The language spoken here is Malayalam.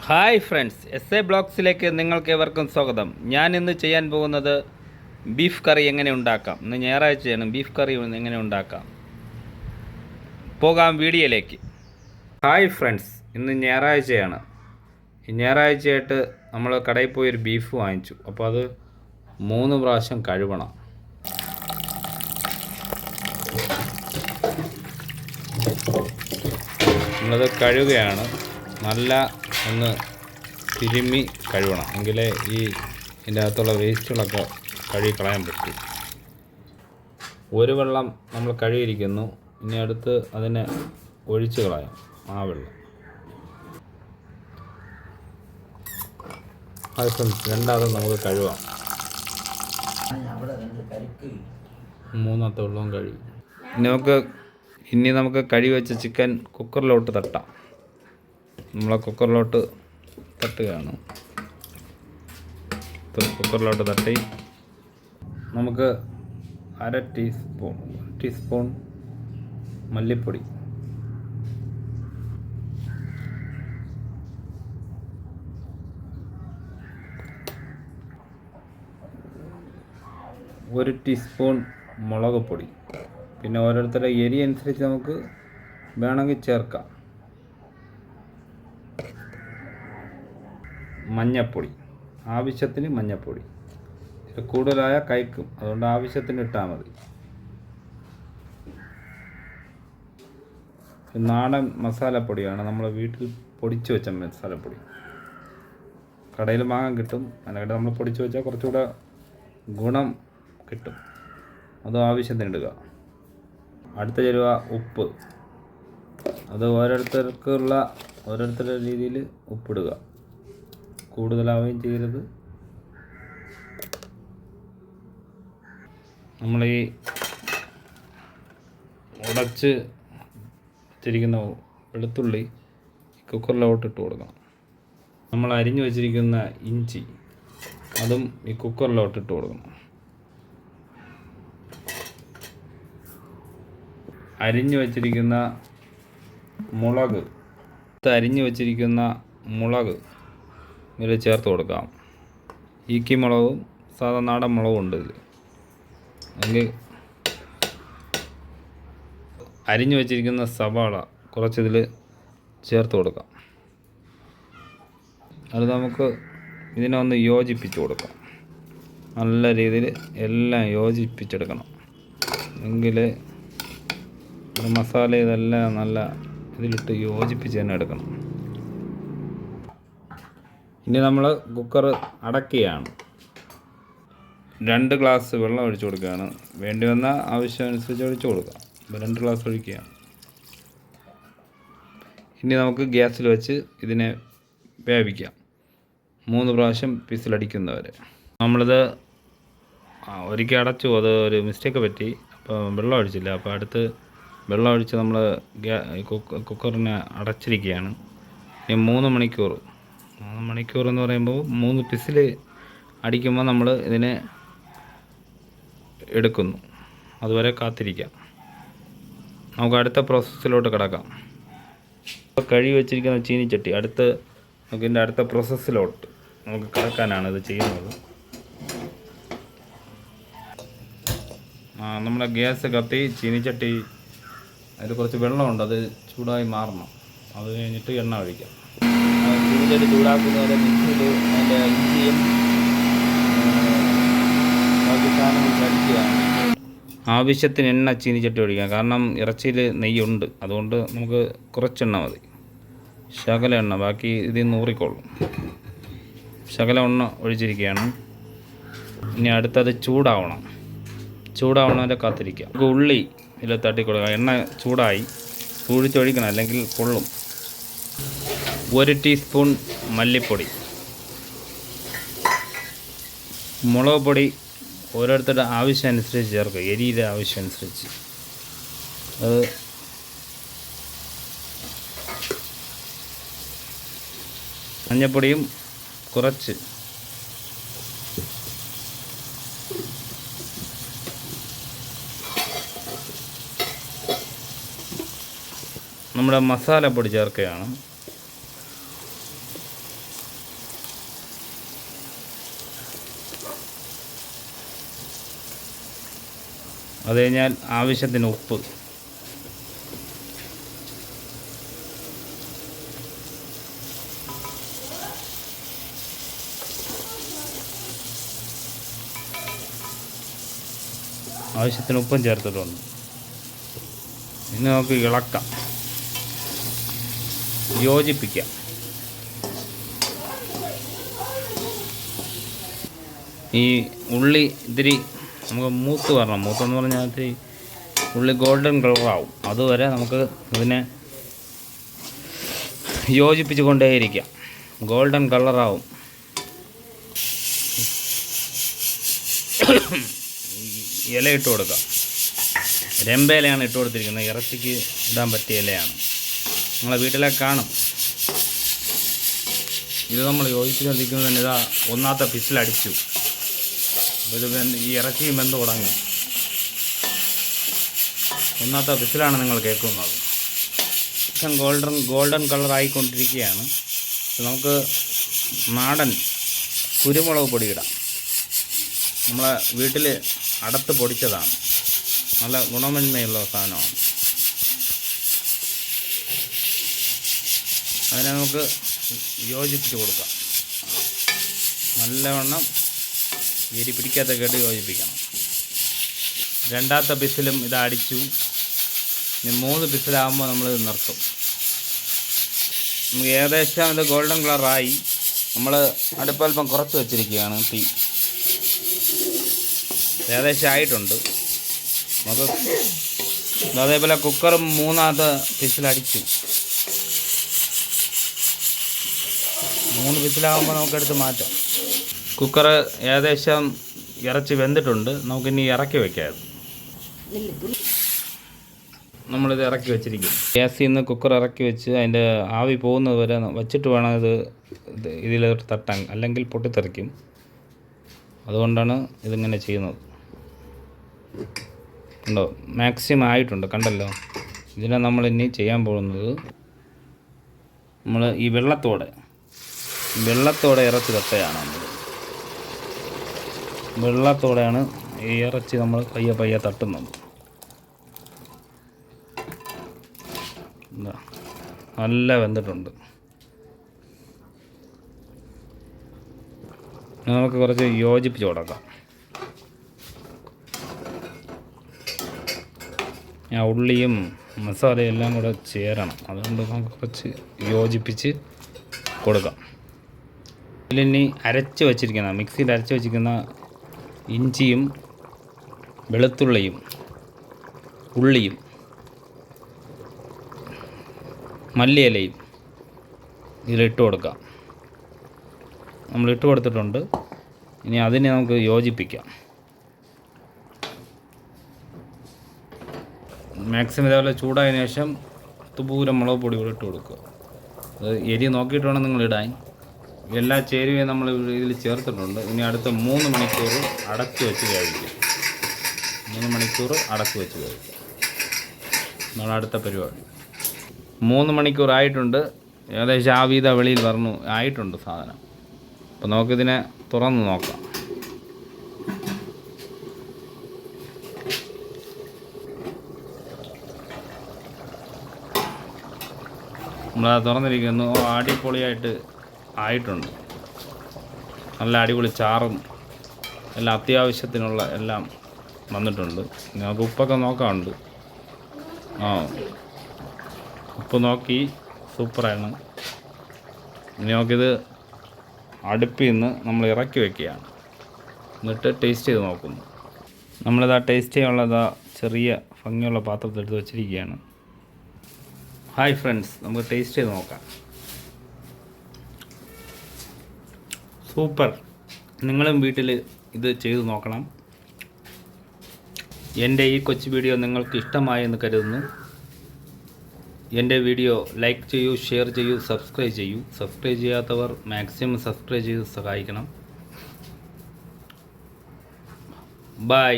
ഹായ് ഫ്രണ്ട്സ്, SA ബ്ലോഗ്സിലേക്ക് നിങ്ങൾക്കേവർക്കും സ്വാഗതം. ഞാൻ ഇന്ന് ചെയ്യാൻ പോകുന്നത് ബീഫ് കറി എങ്ങനെ ഉണ്ടാക്കാം. ഇന്ന് ഞായറാഴ്ചയാണ്. ബീഫ് കറി എങ്ങനെ ഉണ്ടാക്കാം, പോകാം വീഡിയോയിലേക്ക്. ഹായ് ഫ്രണ്ട്സ്, ഇന്ന് ഞായറാഴ്ചയാണ്. ഈ ഞായറാഴ്ചയായിട്ട് നമ്മൾ കടയിൽ പോയി ഒരു ബീഫ് വാങ്ങിച്ചു. അപ്പോൾ അത് 3 പ്രാവശ്യം കഴുകണം. നമ്മളത് കഴുകുകയാണ്. നല്ല ഒന്ന് തിരുമ്മി കഴുകണം, എങ്കിലേ ഇതിൻ്റെ അകത്തുള്ള വേസ്റ്റുകളൊക്കെ കഴുകി കളയാൻ പറ്റും. ഒരു വെള്ളം നമ്മൾ കഴുകിയിരിക്കുന്നു. ഇനി അടുത്ത് അതിനെ ഒഴിച്ച് കളയാം ആ വെള്ളം. രണ്ടാമത് നമുക്ക് കഴുകാം. 3ാമത്തെ വെള്ളവും കഴുകി. ഇനി നമുക്ക് കഴുകി വെച്ച ചിക്കൻ കുക്കറിലോട്ട് തട്ടാം. നമ്മളെ കുക്കറിലോട്ട് തട്ടുകയാണ്. കുക്കറിലോട്ട് തട്ടി നമുക്ക് 1/2 ടീസ്പൂൺ മല്ലിപ്പൊടി, 1 ടീസ്പൂൺ മുളക് പൊടി, പിന്നെ ഓരോരുത്തരുടെ എരി അനുസരിച്ച് നമുക്ക് വേണമെങ്കിൽ ചേർക്കാം. മഞ്ഞൾപ്പൊടി, ആവശ്യത്തിന് മഞ്ഞൾപ്പൊടി. കൂടുതലായ കഴിക്കും, അതുകൊണ്ട് ആവശ്യത്തിന് ഇട്ടാൽ മതി. നാടൻ മസാലപ്പൊടിയാണ്, നമ്മൾ വീട്ടിൽ പൊടിച്ചു വെച്ച മസാലപ്പൊടി. കടയിൽ വാങ്ങാൻ കിട്ടും. അതിനായിട്ട് നമ്മൾ പൊടിച്ചു വെച്ചാൽ കുറച്ചുകൂടെ ഗുണം കിട്ടും. അത് ആവശ്യത്തിന് ഇടുക. അടുത്ത ചേരുവ ഉപ്പ്. അത് ഓരോരുത്തരുടെ രീതിയിൽ ഉപ്പിടുക. കൂടുതലാവുകയും ചെയ്യരുത്. നമ്മൾ ഈ ഉടച്ച് വെച്ചിരിക്കുന്ന വെളുത്തുള്ളി കുക്കറിലോട്ട് ഇട്ട് കൊടുക്കണം. നമ്മൾ അരിഞ്ഞു വെച്ചിരിക്കുന്ന ഇഞ്ചി അതും ഈ കുക്കറിലോട്ട് ഇട്ട് കൊടുക്കണം. അരിഞ്ഞു വെച്ചിരിക്കുന്ന മുളക് ഇതിൽ ചേർത്ത് കൊടുക്കാം. ഈക്കി മുളകും സാധാ നാടൻ മുളകും ഉണ്ട് ഇതിൽ. അല്ലെങ്കിൽ അരിഞ്ഞു വെച്ചിരിക്കുന്ന സവാള കുറച്ചിതിൽ ചേർത്ത് കൊടുക്കാം. അത് നമുക്ക് ഇതിനെ ഒന്ന് യോജിപ്പിച്ച് കൊടുക്കാം. നല്ല രീതിയിൽ എല്ലാം യോജിപ്പിച്ചെടുക്കണം. എങ്കിൽ മസാല ഇതെല്ലാം നല്ല ഇതിലിട്ട് യോജിപ്പിച്ച് തന്നെ എടുക്കണം. ഇനി നമ്മൾ കുക്കർ അടയ്ക്കുകയാണ്. 2 ഗ്ലാസ് വെള്ളം ഒഴിച്ചു കൊടുക്കുകയാണ്. വേണ്ടി വന്ന ആവശ്യമനുസരിച്ച് ഒഴിച്ചു കൊടുക്കാം. 2 ഗ്ലാസ് ഒഴിക്കുകയാണ്. ഇനി നമുക്ക് ഗ്യാസിൽ വെച്ച് ഇതിനെ വേവിക്കാം. 3 പ്രാവശ്യം വിസിലടിക്കുന്നവരെ. നമ്മളിത് ഒരിക്കൽ അടച്ചു. അത് ഒരു മിസ്റ്റേക്ക് പറ്റി. അപ്പോൾ വെള്ളം ഒഴിച്ചില്ല. അപ്പോൾ അടുത്ത് വെള്ളം ഒഴിച്ച് നമ്മൾ കുക്കറിനെ അടച്ചിരിക്കുകയാണ്. ഇനി 3 മണിക്കൂർ എന്ന് പറയുമ്പോൾ 3 വിസിൽ അടിക്കുമ്പോൾ നമ്മൾ ഇതിനെ എടുക്കുന്നു. അതുവരെ കാത്തിരിക്കാം. നമുക്ക് അടുത്ത പ്രോസസ്സിലോട്ട് കിടക്കാം. കഴുകി വെച്ചിരിക്കുന്ന ചീനിച്ചട്ടി ഇതിൻ്റെ അടുത്ത പ്രോസസ്സിലോട്ട് നമുക്ക് കിടക്കാനാണ് ഇത് ചെയ്യുന്നത്. നമ്മുടെ ഗ്യാസ് കത്തി, ചീനിച്ചട്ടി, അതിൽ കുറച്ച് വെള്ളമുണ്ട്, അത് ചൂടായി മാറണം. അത് കഴിഞ്ഞിട്ട് എണ്ണ ഒഴിക്കാം. ചീനിച്ചട്ടി ചൂടാക്കുന്നവരെ മിക്സിയിൽ അതിൻ്റെ ഇഞ്ചിയും ബാക്കി സാധനങ്ങൾ അടിക്കുകയാണ്. ആവശ്യത്തിന് എണ്ണ ചീനിച്ചട്ടി ഒഴിക്കാം. കാരണം ഇറച്ചിയിൽ നെയ്യുണ്ട്, അതുകൊണ്ട് നമുക്ക് കുറച്ചെണ്ണ മതി. ശകല എണ്ണ, ബാക്കി ഇതിൽ നിന്ന് ഊറിക്കോളും. ശകല എണ്ണ ഒഴിച്ചിരിക്കുകയാണ്. ഇനി അടുത്തത് ചൂടാവണവരെ കാത്തിരിക്കാം. നമുക്ക് ഉള്ളി ഇതിൽ തട്ടിക്കൊടുക്കാം. എണ്ണ ചൂടായി, ഒഴിച്ചൊഴിക്കണം, അല്ലെങ്കിൽ പൊള്ളും. 1 ടീസ്പൂൺ മല്ലിപ്പൊടി, മുളക് പൊടി ഓരോരുത്തരുടെ ആവശ്യമനുസരിച്ച് ചേർക്കുക. എരിയുടെ ആവശ്യമനുസരിച്ച്. അത് മഞ്ഞൾപ്പൊടിയും കുറച്ച്. നമ്മുടെ മസാലപ്പൊടി ചേർക്കുകയാണ്. അത് കഴിഞ്ഞാൽ ആവശ്യത്തിന് ഉപ്പ്, ആവശ്യത്തിന് ഉപ്പും ചേർത്തിട്ടുണ്ട്. ഇനി നമുക്ക് ഇളക്കാം, യോജിപ്പിക്കാം. ഈ ഉള്ളി ഇത്തിരി നമുക്ക് മൂത്ത് വരണം. മൂത്തെന്ന് പറഞ്ഞാൽ ഇത്തിരി ഉള്ളി ഗോൾഡൻ കളറാവും. അതുവരെ നമുക്ക് ഇതിനെ യോജിപ്പിച്ച് കൊണ്ടേയിരിക്കാം. ഗോൾഡൻ കളറാവും. ഇല ഇട്ട് കൊടുക്കാം. രമ്പയിലയാണ് ഇട്ട് കൊടുത്തിരിക്കുന്നത്. ഇറച്ചിക്ക് ഇടാൻ പറ്റിയ ഇലയാണ്. നമ്മളെ വീട്ടിലൊക്കെ കാണും. ഇത് നമ്മൾ യോജിപ്പിച്ചുകൊണ്ടിരിക്കുന്നത് തന്നെ ഇതാ ഒന്നാമത്തെ പിസിലടിച്ചു. ഇത് ഈ ഇറച്ചിയും വെന്ത് തുടങ്ങി. ഒന്നാമത്തെ പിസിലാണ് നിങ്ങൾ കേൾക്കുന്നത്. ഗോൾഡൻ കളറായിക്കൊണ്ടിരിക്കുകയാണ്. നമുക്ക് നാടൻ കുരുമുളക് പൊടി ഇടാം. നമ്മളെ വീട്ടിൽ അടത്ത് പൊടിച്ചതാണ്. നല്ല ഗുണമേന്മയുള്ള സാധനമാണ്. അതിനെ നമുക്ക് യോജിപ്പിച്ച് കൊടുക്കാം. നല്ലവണ്ണം എരി പിടിക്കാത്ത കേട്ട് യോജിപ്പിക്കണം. രണ്ടാമത്തെ പിസിലും ഇത് അടിച്ചു. ഇനി 3 പിസിലാകുമ്പോൾ നമ്മളിത് നിർത്തും. നമുക്ക് ഏകദേശം ഇത് ഗോൾഡൻ കളറായി. നമ്മൾ അടുപ്പൽപ്പം കുറച്ച് വെച്ചിരിക്കുകയാണ്. തീ ഏകദേശം ആയിട്ടുണ്ട്. നമുക്ക് അതേപോലെ കുക്കറും 3ാമത്തെ പിസിലടിച്ചു. 3 പിസിലാകുമ്പോൾ നമുക്കെടുത്ത് മാറ്റാം. കുക്കർ ഏകദേശം ഇറച്ചി വെന്തിട്ടുണ്ട്. നമുക്കിനി ഇറക്കി വയ്ക്കാം. നമ്മളിത് ഇറക്കി വെച്ചിരിക്കും. ഗ്യാസിൽ നിന്ന് കുക്കർ ഇറക്കി വെച്ച് അതിൻ്റെ ആവി പോകുന്നത് വരെ വച്ചിട്ട് വേണം ഇതിലോട്ട് തട്ടാൻ, അല്ലെങ്കിൽ പൊട്ടിത്തെറിക്കും. അതുകൊണ്ടാണ് ഇതിങ്ങനെ ചെയ്യുന്നത്. ഉണ്ടോ, മാക്സിമം ആയിട്ടുണ്ട്, കണ്ടല്ലോ. ഇതിനെ നമ്മളിനി ചെയ്യാൻ പോകുന്നത്, നമ്മൾ ഈ വെള്ളത്തോടെ ഇറച്ചി തട്ടയാണ്. വെള്ളത്തോടെയാണ് ഈ ഇറച്ചി നമ്മൾ പയ്യെ തട്ടുന്നത്. നല്ല വെന്തിട്ടുണ്ട്. നമുക്ക് കുറച്ച് യോജിപ്പിച്ച് കൊടുക്കാം. ആ ഉള്ളിയും മസാലയും എല്ലാം കൂടെ ചേരണം. അതുകൊണ്ട് നമുക്ക് കുറച്ച് യോജിപ്പിച്ച് കൊടുക്കാം. ഇതിലിനി മിക്സിയിൽ അരച്ച് വച്ചിരിക്കുന്ന ഇഞ്ചിയും വെളുത്തുള്ളിയും ഉള്ളിയും മല്ലിയിലയും ഇതിലിട്ട് കൊടുക്കാം. നമ്മളിട്ട് കൊടുത്തിട്ടുണ്ട്. ഇനി അതിനെ നമുക്ക് യോജിപ്പിക്കാം. മാക്സിമം ഇതേപോലെ ചൂടായതിനു ശേഷം തുപൂരം മുളക് പൊടി കൂടെ ഇട്ട് കൊടുക്കുക. അത് എരി നോക്കിയിട്ട് വേണം നിങ്ങളിടാൻ. എല്ലാ ചേരുവയും നമ്മൾ ഇതിൽ ചേർത്തിട്ടുണ്ട്. ഇനി അടുത്ത 3 മണിക്കൂർ അടച്ചു വെച്ച് കഴിക്കും. 3 മണിക്കൂർ അടച്ചു വെച്ച് കഴിക്കും. നമ്മൾ അടുത്ത പരിപാടി. 3 മണിക്കൂർ ആയിട്ടുണ്ട്. ഏകദേശം ആവിത വെളിയിൽ ആയിട്ടുണ്ട് സാധനം. അപ്പോൾ നമുക്കിതിനെ തുറന്ന് നോക്കാം. നമ്മളത് തുറന്നിരിക്കുന്നു. അടിപൊളിയായിട്ട് ആയിട്ടുണ്ട്. നല്ല അടിപൊളി ചാറും എല്ലാം അത്യാവശ്യത്തിനുള്ള എല്ലാം വന്നിട്ടുണ്ട്. നമുക്ക് ഉപ്പൊക്കെ നോക്കാറുണ്ട്. ഉപ്പ് നോക്കി, സൂപ്പറാണ്. ഇനി നമുക്കിത് അടുപ്പിൽ നിന്ന് നമ്മൾ ഇറക്കി വയ്ക്കുകയാണ്. എന്നിട്ട് ടേസ്റ്റ് ചെയ്ത് നോക്കുന്നു. നമ്മളിതാ ടേസ്റ്റ് ചെയ്യാനുള്ളതാ ചെറിയ ഭംഗിയുള്ള പാത്രത്തിൽ എടുത്ത് വെച്ചിരിക്കുകയാണ്. ഹായ് ഫ്രണ്ട്സ്, നമുക്ക് ടേസ്റ്റ് ചെയ്ത് നോക്കാം. സൂപ്പർ. നിങ്ങളും വീട്ടിൽ ഇത് ചെയ്തു നോക്കണം. എൻ്റെ ഈ കൊച്ചു വീഡിയോ നിങ്ങൾക്ക് ഇഷ്ടമായെന്ന് കരുതുന്നു. എൻ്റെ വീഡിയോ ലൈക്ക് ചെയ്യൂ, ഷെയർ ചെയ്യൂ, സബ്സ്ക്രൈബ് ചെയ്യൂ. സബ്സ്ക്രൈബ് ചെയ്യാത്തവർ മാക്സിമം സബ്സ്ക്രൈബ് ചെയ്ത് സഹായിക്കണം. ബൈ.